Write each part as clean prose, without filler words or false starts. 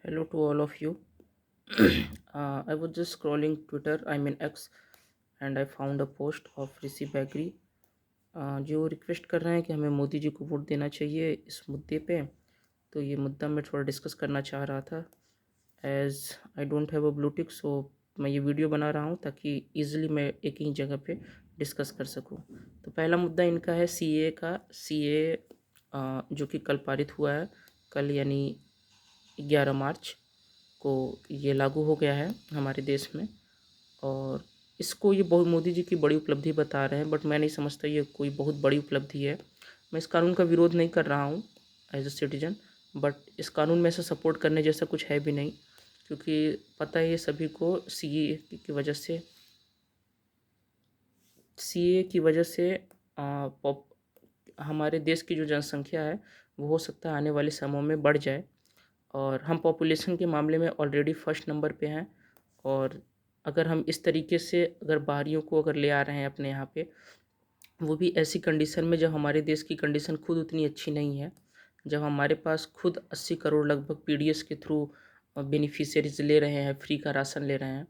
Hello to all of you. I was just scrolling Twitter, I mean X, and I found a post of ऋषि बैगरी जो request कर रहे हैं कि हमें मोदी जी को वोट देना चाहिए इस मुद्दे पे। तो ये मुद्दा मैं थोड़ा डिस्कस करना चाह रहा था। As I don't have a blue tick, so मैं ये वीडियो बना रहा हूँ ताकि ईज़िली मैं एक ही जगह पे डिस्कस कर सकूँ। तो पहला मुद्दा इनका है सीए का। सीए जो कि कल पारित हुआ है, कल यानी 11 मार्च को ये लागू हो गया है हमारे देश में। और इसको ये बहुत मोदी जी की बड़ी उपलब्धि बता रहे हैं, बट मैं नहीं समझता ये कोई बहुत बड़ी उपलब्धि है। मैं इस कानून का विरोध नहीं कर रहा हूँ एज अ सिटीजन, बट इस कानून में ऐसा सपोर्ट करने जैसा कुछ है भी नहीं, क्योंकि पता है ये सभी को सीए की वजह से हमारे देश की जो जनसंख्या है वो हो सकता है आने वाले समयों में बढ़ जाए। और हम पॉपुलेशन के मामले में ऑलरेडी फर्स्ट नंबर पे हैं। और अगर हम इस तरीके से अगर बाहरियों को अगर ले आ रहे हैं अपने यहाँ पे, वो भी ऐसी कंडीशन में जब हमारे देश की कंडीशन खुद उतनी अच्छी नहीं है, जब हमारे पास खुद 80 करोड़ लगभग पीडीएस के थ्रू बेनिफिशियरीज ले रहे हैं, फ्री का राशन ले रहे हैं,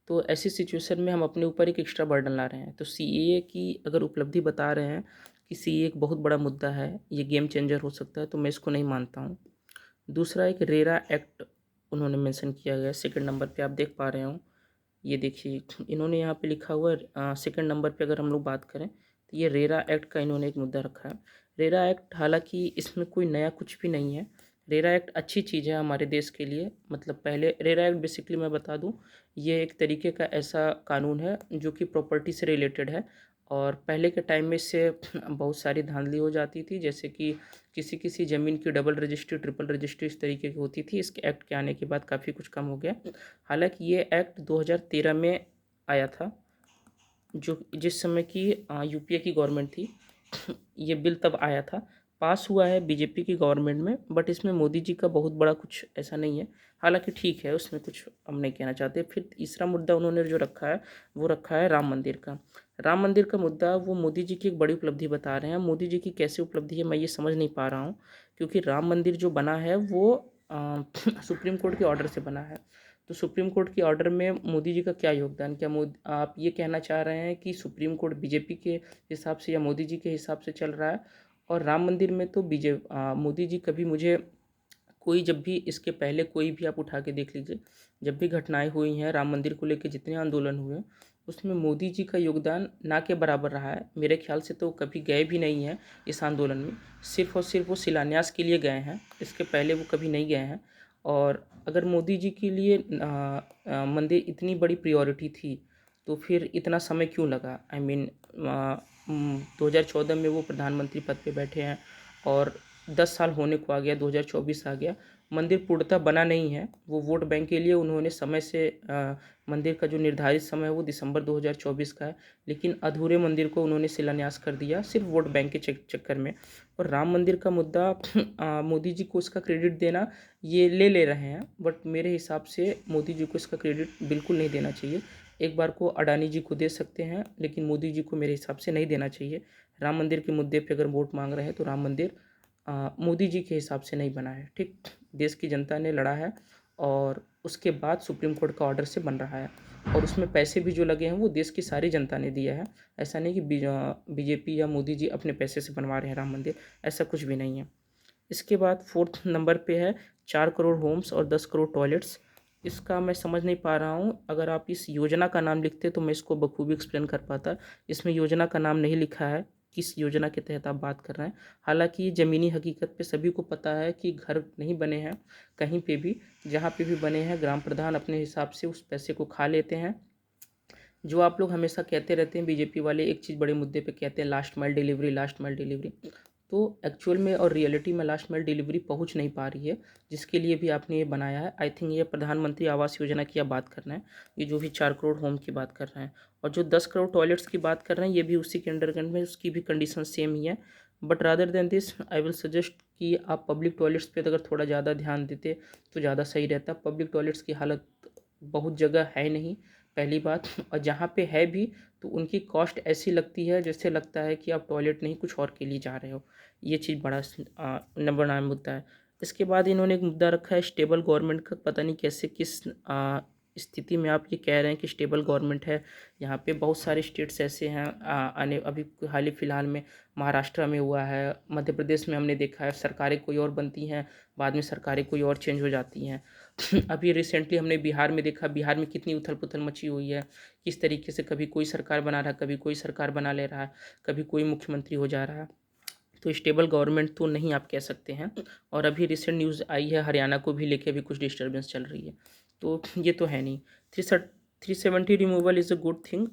तो ऐसी सिचुएशन में हम अपने ऊपर एक एक्स्ट्रा बर्डन ला रहे हैं। तो सीएए की अगर उपलब्धि बता रहे हैं कि सीएए एक बहुत बड़ा मुद्दा है, ये गेम चेंजर हो सकता है, तो मैं इसको नहीं मानता हूँ। दूसरा एक रेरा एक्ट उन्होंने मेंशन किया गया है, सेकंड नंबर पे आप देख पा रहे हो। ये देखिए इन्होंने यहाँ पे लिखा हुआ है सेकंड नंबर पे अगर हम लोग बात करें तो ये रेरा एक्ट का इन्होंने एक मुद्दा रखा है। रेरा एक्ट हालांकि इसमें कोई नया कुछ भी नहीं है। रेरा एक्ट अच्छी चीज़ है हमारे देश के लिए। मतलब पहले रेरा एक्ट बेसिकली मैं बता दूं, ये एक तरीके का ऐसा कानून है जो कि प्रॉपर्टी से रिलेटेड है। और पहले के टाइम में इससे बहुत सारी धांधली हो जाती थी, जैसे कि किसी किसी ज़मीन की डबल रजिस्ट्री, ट्रिपल रजिस्ट्री इस तरीके की होती थी। इसके एक्ट के आने के बाद काफ़ी कुछ कम हो गया। हालांकि ये एक्ट 2013 में आया था, जो जिस समय की यूपीए की गवर्नमेंट थी। ये बिल तब आया था, पास हुआ है बीजेपी की गवर्नमेंट में, बट इसमें मोदी जी का बहुत बड़ा कुछ ऐसा नहीं है। हालांकि ठीक है, उसमें कुछ हम नहीं कहना चाहते। फिर तीसरा मुद्दा उन्होंने जो रखा है वो रखा है राम मंदिर का। राम मंदिर का मुद्दा वो मोदी जी की एक बड़ी उपलब्धि बता रहे हैं। मोदी जी की कैसे उपलब्धि है मैं ये समझ नहीं पा रहा हूँ, क्योंकि राम मंदिर जो बना है वो सुप्रीम कोर्ट के ऑर्डर से बना है। तो सुप्रीम कोर्ट के ऑर्डर में मोदी जी का क्या योगदान? क्या मोदी आप ये कहना चाह रहे हैं कि सुप्रीम कोर्ट बीजेपी के हिसाब से या मोदी जी के हिसाब से चल रहा है? और राम मंदिर में तो मोदी जी कभी मुझे कोई, जब भी इसके पहले कोई भी आप उठा के देख लीजिए, जब भी घटनाएं हुई हैं राम मंदिर को लेकर, जितने आंदोलन हुए उसमें मोदी जी का योगदान ना के बराबर रहा है। मेरे ख्याल से तो कभी गए भी नहीं हैं इस आंदोलन में। सिर्फ और सिर्फ वो शिलान्यास के लिए गए हैं, इसके पहले वो कभी नहीं गए हैं। और अगर मोदी जी के लिए मंदिर इतनी बड़ी प्रायोरिटी थी तो फिर इतना समय क्यों लगा? आई मीन 2014 में वो प्रधानमंत्री पद पे बैठे हैं और 10 साल होने को आ गया, 2024 आ गया, मंदिर पूर्णतः बना नहीं है। वो वोट बैंक के लिए उन्होंने समय से मंदिर का जो निर्धारित समय है वो दिसंबर 2024 का है, लेकिन अधूरे मंदिर को उन्होंने शिलान्यास कर दिया सिर्फ वोट बैंक के चक्कर में। और राम मंदिर का मुद्दा मोदी जी को इसका क्रेडिट देना, ये ले रहे हैं, बट मेरे हिसाब से मोदी जी को इसका क्रेडिट बिल्कुल नहीं देना चाहिए। एक बार को अडानी जी को दे सकते हैं, लेकिन मोदी जी को मेरे हिसाब से नहीं देना चाहिए। राम मंदिर के मुद्दे पे अगर वोट मांग रहे हैं तो राम मंदिर मोदी जी के हिसाब से नहीं बना है। ठीक, देश की जनता ने लड़ा है और उसके बाद सुप्रीम कोर्ट का ऑर्डर से बन रहा है। और उसमें पैसे भी जो लगे हैं वो देश की सारी जनता ने दिया है। ऐसा नहीं कि बीजेपी या मोदी जी अपने पैसे से बनवा रहे हैं राम मंदिर, ऐसा कुछ भी नहीं है। इसके बाद फोर्थ नंबर पे है 4 करोड़ होम्स और 10 करोड़ टॉयलेट्स। इसका मैं समझ नहीं पा रहा हूँ। अगर आप इस योजना का नाम लिखते तो मैं इसको बखूबी एक्सप्लेन कर पाता। इसमें योजना का नाम नहीं लिखा है, किस योजना के तहत आप बात कर रहे हैं। हालांकि ज़मीनी हकीकत पे सभी को पता है कि घर नहीं बने हैं कहीं पे भी। जहाँ पे भी बने हैं ग्राम प्रधान अपने हिसाब से उस पैसे को खा लेते हैं। जो आप लोग हमेशा कहते रहते हैं बीजेपी वाले, एक चीज़ बड़े मुद्दे पे कहते हैं, last mile delivery, last mile delivery. तो एक्चुअल में और रियलिटी में लास्ट माइल डिलीवरी पहुंच नहीं पा रही है, जिसके लिए भी आपने ये बनाया है। आई थिंक ये प्रधानमंत्री आवास योजना की आप बात कर रहे हैं, ये जो भी 4 करोड़ होम की बात कर रहे हैं। और जो 10 करोड़ टॉयलेट्स की बात कर रहे हैं ये भी उसी के अंडरग्राउंड में, उसकी भी कंडीशन सेम ही है। But rather than this I will suggest कि आप पब्लिक टॉयलेट्स पे अगर थोड़ा ज़्यादा ध्यान देते तो ज़्यादा सही रहता। पब्लिक टॉयलेट्स की हालत बहुत जगह है नहीं, पहली बात। और जहाँ पे है भी तो उनकी कॉस्ट ऐसी लगती है जैसे लगता है कि आप टॉयलेट नहीं कुछ और के लिए जा रहे हो। ये चीज़ बड़ा नंबर 9 मुद्दा है। इसके बाद इन्होंने एक मुद्दा रखा है स्टेबल गवर्नमेंट का। पता नहीं कैसे किस स्थिति में आप ये कह रहे हैं कि स्टेबल गवर्नमेंट है। यहाँ पे बहुत सारे स्टेट्स ऐसे हैं, आने अभी हाल ही फिलहाल में महाराष्ट्र में हुआ है, मध्य प्रदेश में हमने देखा है सरकारें कोई और बनती हैं, बाद में सरकारें कोई और चेंज हो जाती हैं। अभी रिसेंटली हमने बिहार में देखा, बिहार में कितनी उथल पुथल मची हुई है, किस तरीके से कभी कोई सरकार बना रहा है, कभी कोई सरकार बना ले रहा है, कभी कोई मुख्यमंत्री हो जा रहा है। तो स्टेबल गवर्नमेंट तो नहीं आप कह सकते हैं। और अभी रिसेंट न्यूज़ आई है हरियाणा को भी लेके अभी कुछ डिस्टर्बेंस चल रही है, तो ये तो है नहीं। 370 removal is a good thing,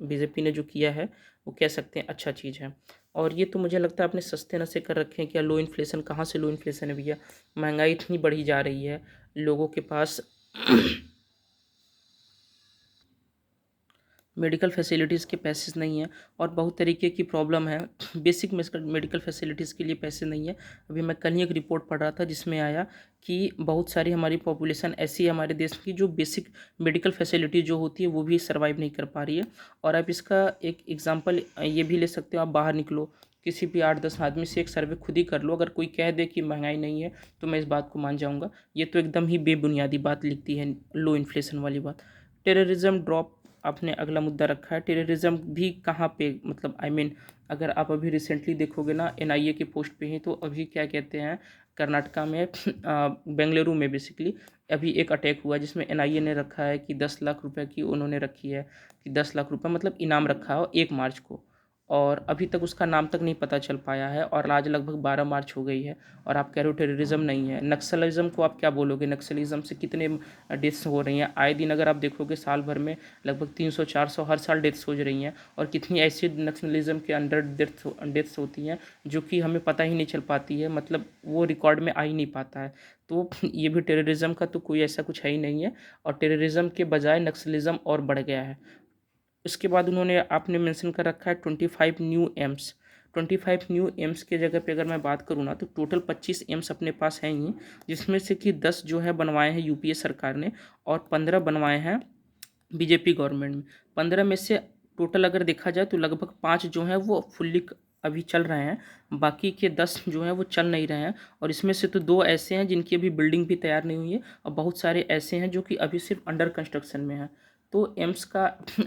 BJP ने जो किया है वो कह सकते हैं अच्छा चीज़ है। और ये तो मुझे लगता है आपने सस्ते नशे कर रखे हैं। क्या लो इन्फ्लेशन, कहाँ से लो इन्फ्लेशन है भैया? महंगाई इतनी बढ़ी जा रही है, लोगों के पास मेडिकल फैसिलिटीज़ के पैसेस नहीं हैं और बहुत तरीके की प्रॉब्लम है। बेसिक मेडिकल फैसिलिटीज़ के लिए पैसे नहीं है। अभी मैं कल ही एक रिपोर्ट पढ़ रहा था जिसमें आया कि बहुत सारी हमारी पॉपुलेशन ऐसी है हमारे देश की जो बेसिक मेडिकल फैसिलिटी जो होती है वो भी सर्वाइव नहीं कर पा रही है। और आप इसका एक एग्जांपल ये भी ले सकते हो, आप बाहर निकलो, किसी भी 8-10 आदमी से एक सर्वे खुद ही कर लो, अगर कोई कह दे कि महंगाई नहीं है तो मैं इस बात को मान जाऊँगा। ये तो एकदम ही बेबुनियादी बात लिखती है, लो इन्फ्लेशन वाली बात। टेररिज्म ड्रॉप आपने अगला मुद्दा रखा है। टेररिज्म भी कहाँ पे, मतलब आई मीन अगर आप अभी रिसेंटली देखोगे ना एनआईए की पोस्ट पे ही, तो अभी क्या कहते हैं कर्नाटका में बेंगलुरु में बेसिकली अभी एक अटैक हुआ जिसमें एनआईए ने रखा है कि 10 लाख रुपए की उन्होंने रखी है, कि 10 लाख रुपए मतलब इनाम रखा है 1 मार्च को, और अभी तक उसका नाम तक नहीं पता चल पाया है और आज लगभग 12 मार्च हो गई है और आप कह रहे हो टेररिज्म नहीं है। नक्सलिज्म को आप क्या बोलोगे? नक्सलिज्म से कितने डेथ्स हो रही हैं आए दिन, अगर आप देखोगे साल भर में लगभग 300-400 हर साल डेथ्स हो रही हैं, और कितनी ऐसी नक्सलिज्म के अंडर डेथ्स होती हैं जो कि हमें पता ही नहीं चल पाती है, मतलब वो रिकॉर्ड में आ ही नहीं पाता है। तो ये भी टेररिज्म का तो कोई ऐसा कुछ है ही नहीं है, और टेररिज्म के बजाय नक्सलिज्म और बढ़ गया है। उसके बाद उन्होंने आपने मेंशन कर रखा है 25 न्यू एम्स। 25 न्यू एम्स के जगह पे अगर मैं बात करूँ ना तो टोटल 25 एम्स अपने पास हैं ही, जिसमें से कि 10 जो है बनवाए हैं यूपीए सरकार ने और 15 बनवाए हैं बीजेपी गवर्नमेंट में। 15 में से टोटल अगर देखा जाए तो लगभग 5 जो हैं वो फुल्ली अभी चल रहे हैं, बाकी के 10 जो हैं वो चल नहीं रहे हैं। और इसमें से तो 2 ऐसे हैं जिनकी अभी बिल्डिंग भी तैयार नहीं हुई है, और बहुत सारे ऐसे हैं जो कि अभी सिर्फ अंडर कंस्ट्रक्शन में हैं। तो एम्स का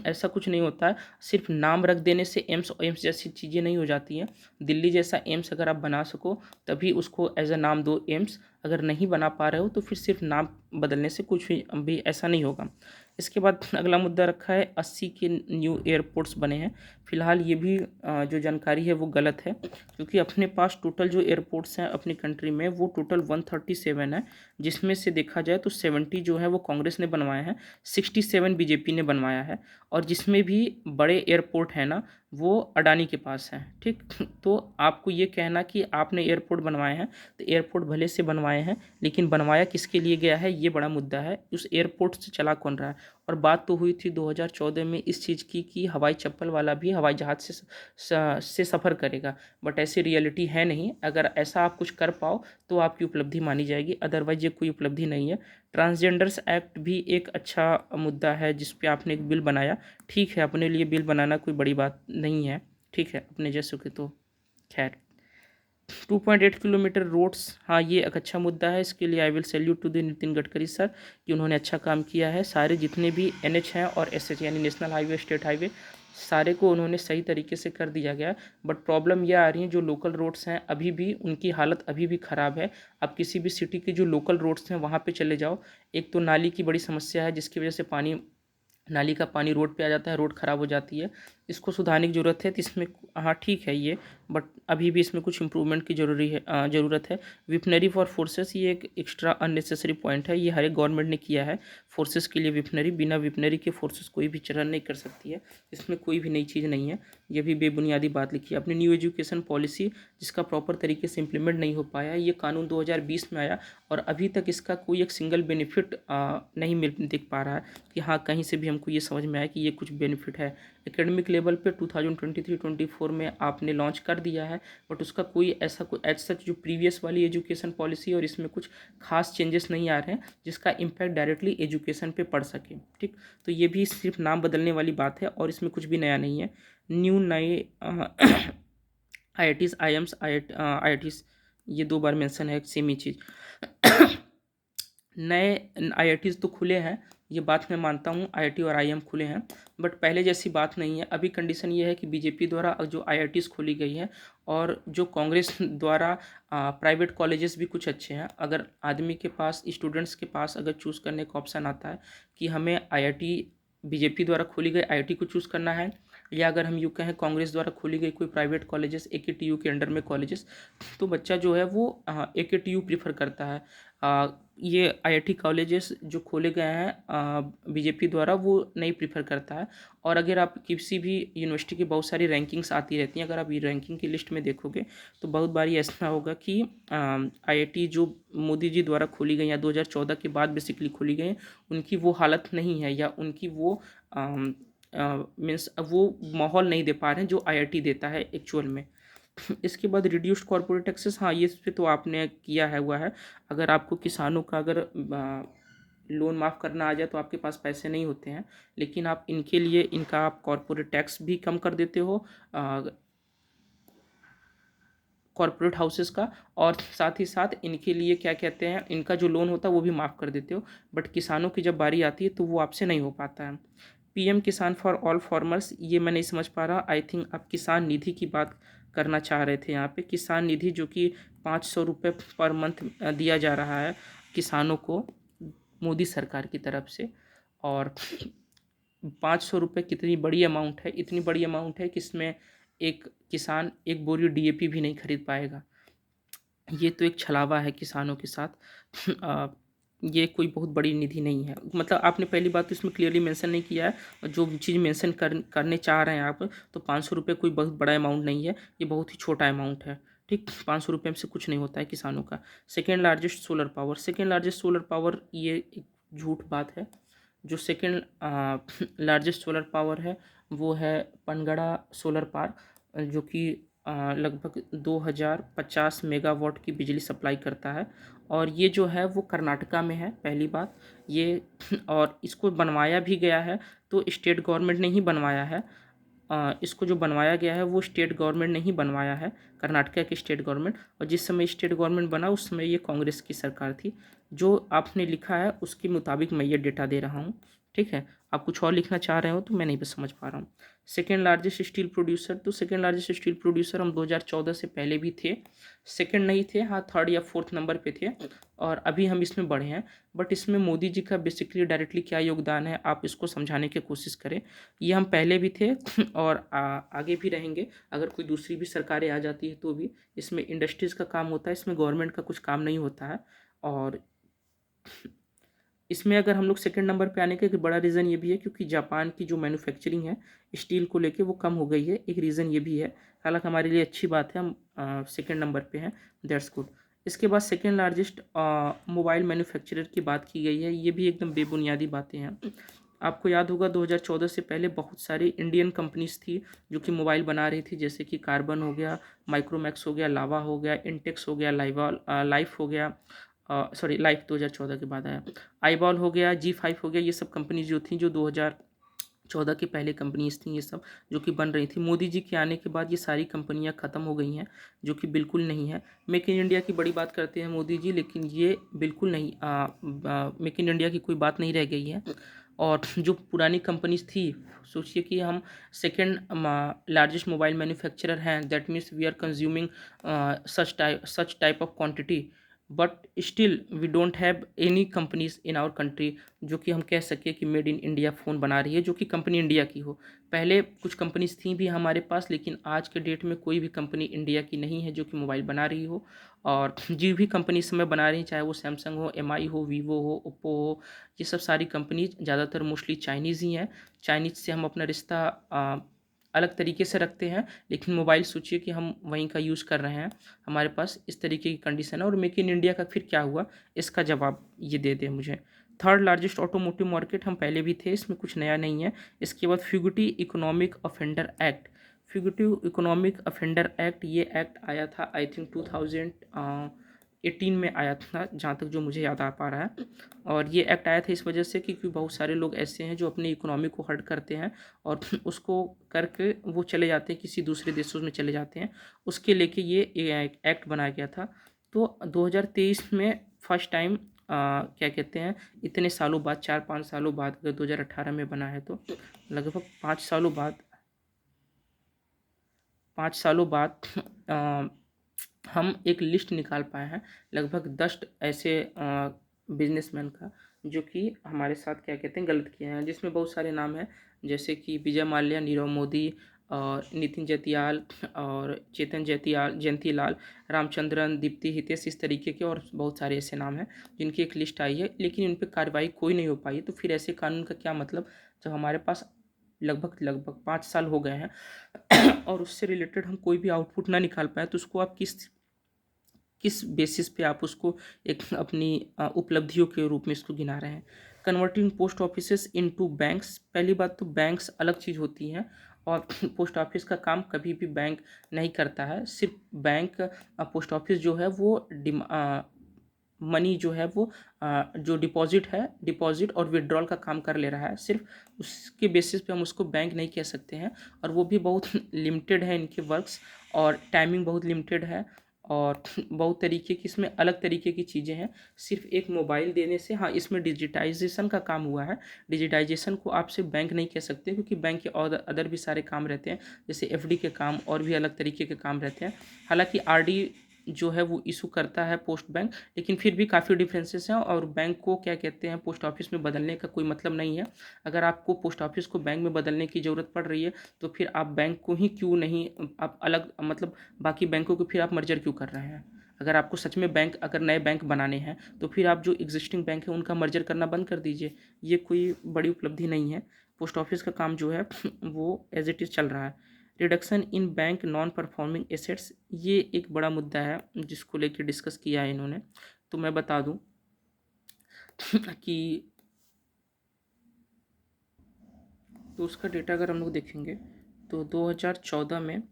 ऐसा कुछ नहीं होता है, सिर्फ नाम रख देने से एम्स जैसी चीज़ें नहीं हो जाती हैं। दिल्ली जैसा एम्स अगर आप बना सको तभी उसको एज अ नाम दो एम्स, अगर नहीं बना पा रहे हो तो फिर सिर्फ नाम बदलने से कुछ भी ऐसा नहीं होगा। इसके बाद अगला मुद्दा रखा है 80 के न्यू एयरपोर्ट्स बने हैं। फिलहाल ये भी जो जानकारी है वो गलत है, क्योंकि अपने पास टोटल जो एयरपोर्ट्स हैं अपनी कंट्री में वो टोटल 137 है, जिसमें से देखा जाए तो 70 जो है वो कांग्रेस ने बनवाया है, 67 बीजेपी ने बनवाया है, और जिसमें भी बड़े एयरपोर्ट हैं ना वो अडानी के पास हैं। ठीक, तो आपको ये कहना कि आपने एयरपोर्ट बनवाए हैं, तो एयरपोर्ट भले से बनवाए हैं लेकिन बनवाया किसके लिए गया है ये बड़ा मुद्दा है, उस एयरपोर्ट से चला कौन रहा है। और बात तो हुई थी 2014 में इस चीज़ की कि हवाई चप्पल वाला भी हवाई जहाज़ से सफ़र करेगा, बट ऐसी रियलिटी है नहीं। अगर ऐसा आप कुछ कर पाओ तो आपकी उपलब्धि मानी जाएगी, अदरवाइज ये कोई उपलब्धि नहीं है। ट्रांसजेंडर्स एक्ट भी एक अच्छा मुद्दा है जिस पे आपने एक बिल बनाया। ठीक है, अपने लिए बिल बनाना कोई बड़ी बात नहीं है, ठीक है, अपने जैसों के तो खैर। 2.8 किलोमीटर रोड्स, हाँ ये एक अच्छा मुद्दा है, इसके लिए I will salute to the Nitin Gadkari sir कि उन्होंने अच्छा काम किया है। सारे जितने भी एनएच हैं और एसएच यानी नेशनल हाईवे, स्टेट हाईवे, सारे को उन्होंने सही तरीके से कर दिया गया। बट प्रॉब्लम यह आ रही है जो लोकल रोड्स हैं अभी भी उनकी हालत अभी भी ख़राब है। आप किसी भी सिटी के जो लोकल रोड्स हैं वहाँ पे चले जाओ, एक तो नाली की बड़ी समस्या है जिसकी वजह से पानी, नाली का पानी रोड पे आ जाता है, रोड ख़राब हो जाती है, इसको सुधारने की ज़रूरत है। तो इसमें हाँ ठीक है ये, बट अभी भी इसमें कुछ इम्प्रूवमेंट की ज़रूरत है। विपनरी फॉर फोर्सेस, ये एक एक्स्ट्रा अननेसेसरी पॉइंट है, ये हर एक गवर्नमेंट ने किया है फोर्सेस के लिए विपनरी, बिना विपनरी के फोर्सेस कोई भी चरण नहीं कर सकती है, इसमें कोई भी नई चीज़ नहीं है, ये भी बेबुनियादी बात लिखी है। अपनी न्यू एजुकेशन पॉलिसी जिसका प्रॉपर तरीके से इम्प्लीमेंट नहीं हो पाया, ये कानून 2020 में आया और अभी तक इसका कोई एक सिंगल बेनिफिट नहीं दिख पा रहा है कि हाँ कहीं से भी हमको ये समझ में आया कि ये कुछ बेनिफिट है। एकेडमिक लेवल पे 2023-24 में आपने लॉन्च कर दिया है, बट उसका कोई ऐसा कोई एज सच जो प्रीवियस वाली एजुकेशन पॉलिसी और इसमें कुछ खास चेंजेस नहीं आ रहे हैं जिसका इम्पैक्ट डायरेक्टली एजुकेशन पे पड़ सके। ठीक, तो ये भी सिर्फ नाम बदलने वाली बात है और इसमें कुछ भी नया नहीं है। न्यू नए IITs, IIMs, IITs ये 2 बार मेंशन है सेम ही चीज़। नए आईआईटीज़ तो खुले हैं, ये बात मैं मानता हूँ, आईआईटी और आईएम खुले हैं, बट पहले जैसी बात नहीं है। अभी कंडीशन ये है कि बीजेपी द्वारा जो आईआईटीज़ खोली गई है और जो कांग्रेस द्वारा प्राइवेट कॉलेजेस भी कुछ अच्छे हैं। अगर आदमी के पास, स्टूडेंट्स के पास अगर चूज़ करने का ऑप्शन आता है कि हमें आईआईटी बीजेपी द्वारा खोली गई आईआईटी को चूज़ करना है, या अगर हम यूँ कहें कांग्रेस द्वारा खोली गई कोई प्राइवेट कॉलेजेस, एकेटीयू के अंडर में कॉलेजेस, तो बच्चा जो है वो एकेटीयू प्रीफर करता है। ये आईआईटी कॉलेजेस जो खोले गए हैं बीजेपी द्वारा, वो नहीं प्रीफर करता है। और अगर आप किसी भी यूनिवर्सिटी की बहुत सारी रैंकिंग्स आती रहती हैं, अगर आप ये रैंकिंग की लिस्ट में देखोगे तो बहुत बारी ऐसा होगा कि आईआईटी जो मोदी जी द्वारा खोली गई या 2014 के बाद बेसिकली खोली गई, उनकी वो हालत नहीं है, या उनकी वो मीन्स वो माहौल नहीं दे पा रहे हैं जो आईआईटी देता है एक्चुअल में। इसके बाद रिड्यूस्ड कॉर्पोरेट टैक्सेस, हाँ ये इस पे तो आपने किया है हुआ है। अगर आपको किसानों का अगर लोन माफ़ करना आ जाए तो आपके पास पैसे नहीं होते हैं, लेकिन आप इनके लिए इनका आप कॉर्पोरेट टैक्स भी कम कर देते हो कॉर्पोरेट हाउसेस का, और साथ ही साथ इनके लिए क्या कहते हैं, इनका जो लोन होता है वो भी माफ़ कर देते हो। बट किसानों की जब बारी आती है तो वो आपसे नहीं हो पाता है। पीएम किसान फॉर ऑल फार्मर्स, ये मैं नहीं समझ पा रहा। आई थिंक आप किसान निधि की बात करना चाह रहे थे यहाँ पे। किसान निधि जो कि 500 रुपये पर मंथ दिया जा रहा है किसानों को मोदी सरकार की तरफ से, और 500 रुपये कितनी बड़ी अमाउंट है, इतनी बड़ी अमाउंट है कि इसमें एक किसान एक बोरी डीएपी भी नहीं खरीद पाएगा। ये तो एक छलावा है किसानों के साथ। ये कोई बहुत बड़ी निधि नहीं है। मतलब आपने पहली बात तो इसमें क्लियरली मेंशन नहीं किया है, और जो चीज़ मेंशन करने चाह रहे हैं आप, तो 500 रुपये कोई बहुत बड़ा अमाउंट नहीं है, ये बहुत ही छोटा अमाउंट है। ठीक, 500 रुपये से कुछ नहीं होता है किसानों का। Second largest solar power, second largest solar power, ये एक झूठ बात है। जो सेकेंड लार्जेस्ट सोलर पावर है वो है पनगड़ा सोलर पार्क, जो कि लगभग 2050 मेगावाट की बिजली सप्लाई करता है, और ये जो है वो कर्नाटका में है, पहली बात ये। और इसको बनवाया भी गया है तो स्टेट गवर्नमेंट ने ही बनवाया है। इसको जो बनवाया गया है वो स्टेट गवर्नमेंट ने ही बनवाया है, कर्नाटका की स्टेट गवर्नमेंट। और जिस समय स्टेट गवर्नमेंट बना उस समय ये कांग्रेस की सरकार थी। जो आपने लिखा है उसके मुताबिक मैं ये डेटा दे रहा हूँ, ठीक है। आप कुछ और लिखना चाह रहे हो तो मैं नहीं समझ पा रहा हूँ। सेकेंड लार्जेस्ट स्टील प्रोड्यूसर, तो सेकेंड लार्जेस्ट स्टील प्रोड्यूसर हम 2014 से पहले भी थे। सेकेंड नहीं थे, हाँ थर्ड या फोर्थ नंबर पे थे, और अभी हम इसमें बढ़े हैं। बट इसमें मोदी जी का बेसिकली डायरेक्टली क्या योगदान है, आप इसको समझाने की कोशिश करें। ये हम पहले भी थे और आगे भी रहेंगे। अगर कोई दूसरी भी सरकारें आ जाती है तो भी इसमें इंडस्ट्रीज़ का काम होता है, इसमें गवर्नमेंट का कुछ काम नहीं होता है। और इसमें अगर हम लोग सेकंड नंबर पे आने का एक बड़ा रीज़न ये भी है क्योंकि जापान की जो मैन्युफैक्चरिंग है स्टील को लेके वो कम हो गई है, एक रीज़न ये भी है। हालांकि हमारे लिए अच्छी बात है, हम सेकंड नंबर पे हैं, दैट्स गुड। इसके बाद सेकंड लार्जेस्ट मोबाइल मैन्युफैक्चरर की बात की गई है, ये भी एकदम बेबुनियादी बातें हैं। आपको याद होगा 2014 से पहले बहुत सारी इंडियन कंपनीज थी जो कि मोबाइल बना रही थी, जैसे कि कार्बन हो गया, माइक्रोमैक्स हो गया, लावा हो गया, इंटेक्स हो गया, लाइफ हो गया, सॉरी लाइफ 2014 के बाद आया, आईबॉल हो गया, G5 हो गया। ये सब कंपनीज जो थी जो 2014 के पहले कंपनीज थी, ये सब जो कि बन रही थी। मोदी जी के आने के बाद ये सारी कंपनियां ख़त्म हो गई हैं, जो कि बिल्कुल नहीं है। मेक इन इंडिया की बड़ी बात करते हैं मोदी जी, लेकिन ये बिल्कुल नहीं, मेक इन इंडिया की कोई बात नहीं रह गई है। और जो पुरानी कंपनीज थी, सोचिए कि हम सेकेंड लार्जेस्ट मोबाइल मैन्युफैक्चरर हैं, that means we are consuming such type of quantity, but still we don't have any companies in our country जो कि हम कह सकें कि मेड इन इंडिया फ़ोन बना रही है, जो कि कंपनी इंडिया की हो। पहले कुछ कंपनीज थी भी हमारे पास, लेकिन आज के डेट में कोई भी कंपनी इंडिया की नहीं है जो कि मोबाइल बना रही हो। और जो भी कंपनी इस समय बना रही हैं, चाहे वो सैमसंग हो, एमआई हो, वीवो हो, ओप्पो हो, ये सब सारी कंपनीज ज़्यादातर मोस्टली चाइनीज़ ही हैं। चाइनीज़ से हम अपना रिश्ता अलग तरीके से रखते हैं, लेकिन मोबाइल सोचिए कि हम वहीं का यूज़ कर रहे हैं, हमारे पास इस तरीके की कंडीशन है। और मेक इन इंडिया का फिर क्या हुआ, इसका जवाब ये दे दें मुझे। थर्ड लार्जेस्ट ऑटोमोटिव मार्केट हम पहले भी थे, इसमें कुछ नया नहीं है। इसके बाद fugitive economic offender act, fugitive economic offender act, ये एक्ट आया था आई थिंक 2018 में आया था, जहाँ तक जो मुझे याद आ पा रहा है। और ये एक्ट आया था इस वजह से कि क्योंकि बहुत सारे लोग ऐसे हैं जो अपनी इकोनॉमी को हर्ट करते हैं और उसको करके वो चले जाते हैं, किसी दूसरे देशों में चले जाते हैं, उसके लेके ये एक एक्ट बनाया गया था। तो 2023 में फर्स्ट टाइम क्या कहते हैं, इतने सालों बाद, 4-5 सालों बाद, अगर 2018 में बना है तो लगभग 5 सालों बाद हम एक लिस्ट निकाल पाए हैं लगभग 10 ऐसे बिजनेसमैन का जो कि हमारे साथ क्या कहते हैं गलत किए हैं, जिसमें बहुत सारे नाम हैं जैसे कि विजय माल्या, नीरव मोदी और नितिन जैतियाल और चेतन जयंतीलाल, रामचंद्रन, दीप्ति, हितेश, इस तरीके के और बहुत सारे ऐसे नाम हैं जिनकी एक लिस्ट आई है, लेकिन उन पर कार्रवाई कोई नहीं हो पाई। तो फिर ऐसे कानून का क्या मतलब, जब हमारे पास लगभग 5 साल हो गए हैं और उससे रिलेटेड हम कोई भी आउटपुट ना निकाल पाए, तो उसको आप किस बेसिस पे आप उसको एक अपनी उपलब्धियों के रूप में इसको गिना रहे हैं। Converting post offices into banks, पहली बात तो बैंक्स अलग चीज़ होती हैं और पोस्ट ऑफिस का काम कभी भी बैंक नहीं करता है। सिर्फ बैंक पोस्ट ऑफिस जो है वो मनी जो है वो जो डिपॉजिट और विड्रॉल का काम कर ले रहा है, सिर्फ उसके बेसिस पे हम उसको बैंक नहीं कह सकते हैं। और वो भी बहुत लिमिटेड है इनके वर्क्स, और टाइमिंग बहुत लिमिटेड है, और बहुत तरीके की इसमें अलग तरीके की चीज़ें हैं। सिर्फ एक मोबाइल देने से, हाँ इसमें डिजिटाइजेशन का काम हुआ है, डिजिटाइजेशन को आप सिर्फ बैंक नहीं कह सकते, क्योंकि बैंक के और अदर भी सारे काम रहते हैं, जैसे एफडी के काम और भी अलग तरीके के काम रहते हैं। हालांकि आरडी जो है वो इशू करता है पोस्ट बैंक, लेकिन फिर भी काफ़ी डिफरेंसेस हैं, और बैंक को क्या कहते हैं पोस्ट ऑफिस में बदलने का कोई मतलब नहीं है। अगर आपको पोस्ट ऑफिस को बैंक में बदलने की ज़रूरत पड़ रही है तो फिर आप बैंक को ही क्यों नहीं, आप अलग मतलब बाकी बैंकों को फिर आप मर्जर क्यों कर रहे हैं। अगर आपको सच में बैंक, अगर नए बैंक बनाने हैं तो फिर आप जो एग्जिस्टिंग बैंक है उनका मर्जर करना बंद कर दीजिए। ये कोई बड़ी उपलब्धि नहीं है। पोस्ट ऑफिस का काम जो है वो एज इट इज़ चल रहा है। Reduction in bank non performing assets, ये एक बड़ा मुद्दा है जिसको लेकर डिस्कस किया है इन्होंने। तो मैं बता दूं कि तो उसका डेटा अगर हम लोग देखेंगे तो 2014 में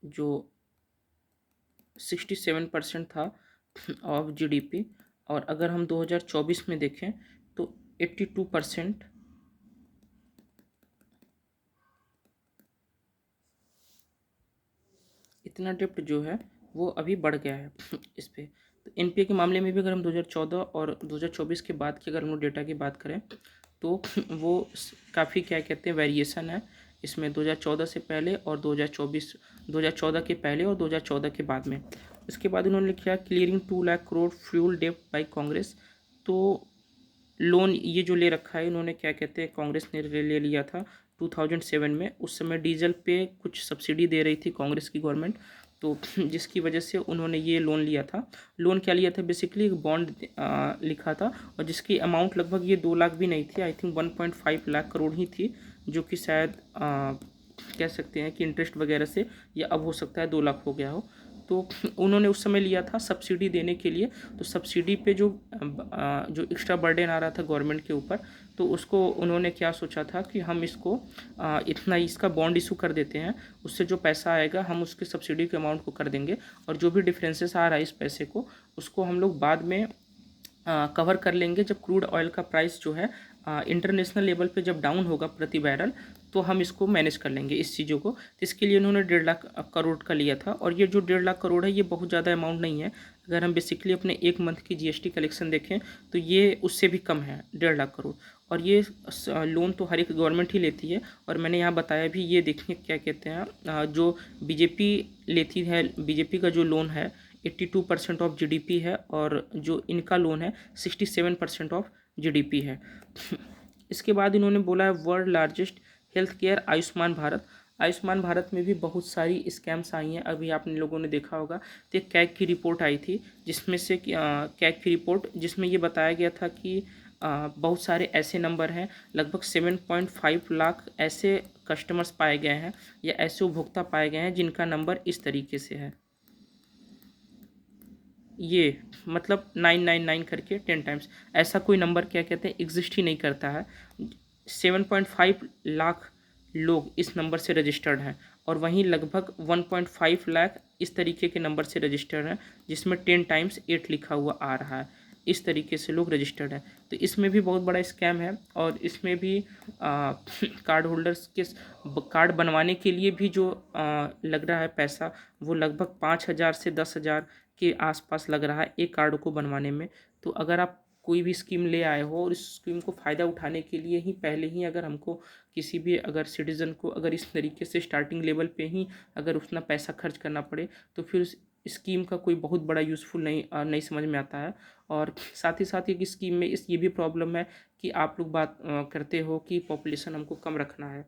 जो 67% था ऑफ जीडीपी, और अगर हम 2024 में देखें तो 82%, इतना डिप्ट जो है वो अभी बढ़ गया है इस पे। तो एनपीए के मामले में भी अगर हम 2014 और 2024 के बाद की अगर हम लोग डेटा की बात करें तो वो काफ़ी क्या कहते हैं वेरिएशन है इसमें, 2014 से पहले और 2014 के पहले और 2014 के बाद में। उसके बाद उन्होंने लिखा clearing 2 lakh crore fuel debt by Congress. तो लोन ये जो ले रखा है इन्होंने, क्या कहते हैं, कांग्रेस ने ले लिया था 2007 में। उस समय डीजल पे कुछ सब्सिडी दे रही थी कांग्रेस की गवर्नमेंट, तो जिसकी वजह से उन्होंने ये लोन लिया था। लोन क्या लिया था, बेसिकली एक बॉन्ड लिखा था, और जिसकी अमाउंट लगभग ये 2 लाख भी नहीं थी, आई थिंक 1.5 लाख करोड़ ही थी, जो कि शायद कह सकते हैं कि इंटरेस्ट वगैरह से ये अब हो सकता है 2 लाख हो गया हो। तो उन्होंने उस समय लिया था सब्सिडी देने के लिए। तो सब्सिडी पे जो एक्स्ट्रा बर्डन आ रहा था गवर्नमेंट के ऊपर, तो उसको उन्होंने क्या सोचा था कि हम इसको इतना इसका बॉन्ड इशू कर देते हैं, उससे जो पैसा आएगा हम उसके सब्सिडी के अमाउंट को कर देंगे, और जो भी डिफरेंसेस आ रहा है इस पैसे को उसको हम लोग बाद में कवर कर लेंगे जब क्रूड ऑयल का प्राइस जो है इंटरनेशनल लेवल पे जब डाउन होगा प्रति बैरल, तो हम इसको मैनेज कर लेंगे इस चीज़ों को। तो इसके लिए उन्होंने 1.5 लाख करोड़ का लिया था, और ये जो 1.5 लाख करोड़ है ये बहुत ज़्यादा अमाउंट नहीं है। अगर हम बेसिकली अपने एक मंथ की जीएसटी कलेक्शन देखें तो ये उससे भी कम है 1.5 लाख करोड़। और ये लोन तो हर एक गवर्नमेंट ही लेती है, और मैंने यहाँ बताया भी, ये देखिए क्या कहते हैं जो बीजेपी लेती है, बीजेपी का जो लोन है 82% ऑफ जीडीपी है, और जो इनका लोन है 67% ऑफ जीडीपी है। इसके बाद इन्होंने बोला है world largest health care Ayushman Bharat. Ayushman Bharat में भी बहुत सारी स्कैम्स आई हैं, अभी आपने लोगों ने देखा होगा। तो एक कैग की रिपोर्ट आई थी जिसमें से कैग की रिपोर्ट जिसमें ये बताया गया था कि बहुत सारे ऐसे नंबर हैं, लगभग 7.5 लाख ऐसे कस्टमर्स पाए गए हैं या ऐसे उपभोक्ता पाए गए हैं जिनका नंबर इस तरीके से है, ये मतलब 999 करके 10 टाइम्स, ऐसा कोई नंबर क्या कहते हैं एग्जिस्ट ही नहीं करता है। 7.5 लाख लोग इस नंबर से रजिस्टर्ड हैं, और वहीं लगभग 1.5 लाख इस तरीके के नंबर से रजिस्टर्ड हैं जिसमें 10 टाइम्स 8 लिखा हुआ आ रहा है। इस तरीके से लोग रजिस्टर्ड हैं। तो इसमें भी बहुत बड़ा स्कैम है, और इसमें भी कार्ड होल्डर्स के कार्ड बनवाने के लिए भी जो लग रहा है पैसा, वो लगभग 5,000 से 10,000 के आसपास लग रहा है एक कार्ड को बनवाने में। तो अगर आप कोई भी स्कीम ले आए हो और इस स्कीम को फ़ायदा उठाने के लिए ही पहले ही अगर हमको किसी भी अगर सिटीज़न को अगर इस तरीके से स्टार्टिंग लेवल पे ही अगर उतना पैसा खर्च करना पड़े, तो फिर उस स्कीम का कोई बहुत बड़ा यूज़फुल नहीं समझ में आता है। और साथ ही साथ एक स्कीम में ये भी प्रॉब्लम है कि आप लोग बात करते हो कि पॉपुलेशन हमको कम रखना है,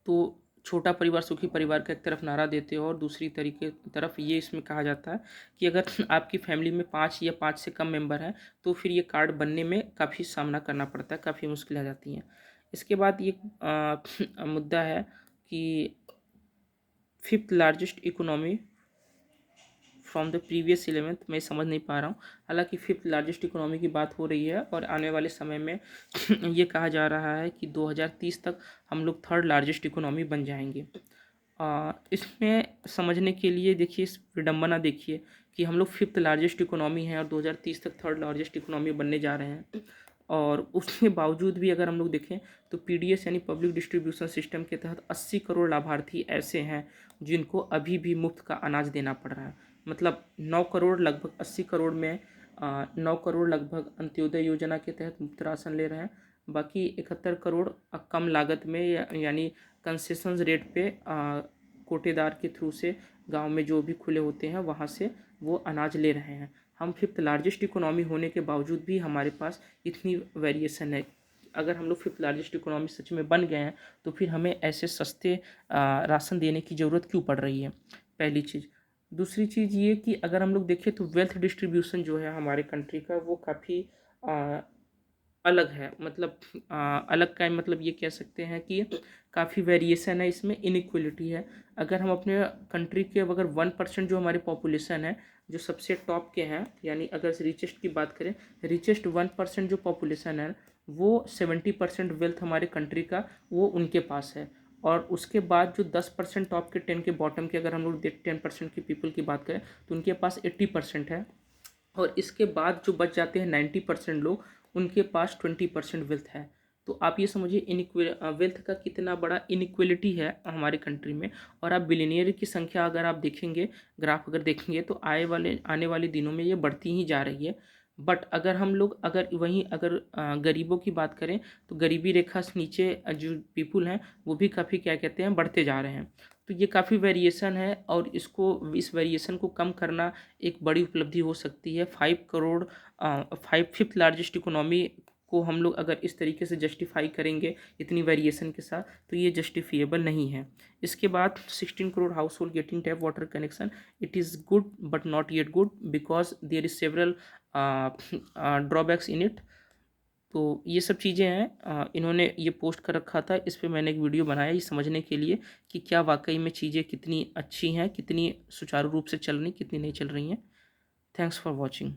तो छोटा परिवार सुखी परिवार का एक तरफ नारा देते हो और दूसरी तरीके तरफ ये इसमें कहा जाता है कि अगर आपकी फैमिली में 5 या 5 से कम मेंबर हैं, तो फिर ये कार्ड बनने में काफ़ी सामना करना पड़ता है, काफ़ी मुश्किलें आ जाती हैं। इसके बाद ये मुद्दा है कि fifth largest economy from the previous 11th, मैं समझ नहीं पा रहा हूँ। हालांकि फिफ्थ लार्जेस्ट इकोनॉमी की बात हो रही है और आने वाले समय में ये कहा जा रहा है कि 2030 तक हम लोग थर्ड लार्जेस्ट इकोनॉमी बन जाएंगे। इसमें समझने के लिए देखिए, इस विडंबना देखिए कि हम लोग फिफ्थ लार्जेस्ट इकोनॉमी हैं और 2030 तक थर्ड लार्जेस्ट इकोनॉमी बनने जा रहे हैं। और उसके बावजूद भी अगर हम लोग देखें तो पीडीएस यानी पब्लिक डिस्ट्रीब्यूशन सिस्टम के तहत 80 करोड़ लाभार्थी ऐसे हैं जिनको अभी भी मुफ्त का अनाज देना पड़ रहा है। मतलब 9 करोड़ लगभग 80 करोड़ में 9 करोड़ लगभग अंत्योदय योजना के तहत मुफ्त राशन ले रहे हैं। बाकी 71 करोड़ कम लागत में यानी कंसेशंस रेट पे कोटेदार के थ्रू से गांव में जो भी खुले होते हैं वहाँ से वो अनाज ले रहे हैं। हम फिफ्थ लार्जेस्ट इकोनॉमी होने के बावजूद भी हमारे पास इतनी वेरिएशन है। अगर हम लोग फिफ्थ लार्जेस्ट इकोनॉमी सच में बन गए हैं तो फिर हमें ऐसे सस्ते राशन देने की ज़रूरत क्यों पड़ रही है, पहली चीज़। दूसरी चीज़ ये कि अगर हम लोग देखें तो वेल्थ डिस्ट्रीब्यूशन जो है हमारे कंट्री का वो काफ़ी अलग है। मतलब अलग का मतलब ये कह सकते हैं कि काफ़ी वेरिएशन है, इसमें इनइक्वलिटी है। अगर हम अपने कंट्री के अगर 1% जो हमारी पॉपुलेशन है जो सबसे टॉप के हैं, यानी अगर रिचेस्ट की बात करें, रिचेस्ट 1% जो पॉपुलेशन है वो 70% वेल्थ हमारे कंट्री का वो उनके पास है। और उसके बाद जो 10% टॉप के 10 के बॉटम के अगर हम लोग 10% की पीपल की बात करें तो उनके पास 80% है। और इसके बाद जो बच जाते हैं 90% लोग, उनके पास 20% वेल्थ है। तो आप ये समझिए वेल्थ का कितना बड़ा इनइक्वलिटी है हमारे कंट्री में। और आप बिलियनियर की संख्या अगर आप देखेंगे, ग्राफ अगर देखेंगे तो आने वाले दिनों में ये बढ़ती ही जा रही है। बट अगर हम लोग अगर वहीं अगर गरीबों की बात करें तो गरीबी रेखा से नीचे जो पीपल हैं वो भी काफ़ी क्या कहते हैं बढ़ते जा रहे हैं। तो ये काफ़ी वेरिएशन है और इस वेरिएशन को कम करना एक बड़ी उपलब्धि हो सकती है। 5 करोड़ फिफ्थ लार्जेस्ट इकोनॉमी को हम लोग अगर इस तरीके से जस्टिफाई करेंगे इतनी वेरिएशन के साथ, तो ये जस्टिफिएबल नहीं है। इसके बाद 16 crore household getting tap water connection, it is good but not yet good because there is several drawbacks in it. तो ये सब चीज़ें हैं, इन्होंने ये पोस्ट कर रखा था, इस पे मैंने एक वीडियो बनाया ये समझने के लिए कि क्या वाकई में चीज़ें कितनी अच्छी हैं, कितनी सुचारू रूप से चल रही, कितनी नहीं चल रही हैं। Thanks for watching.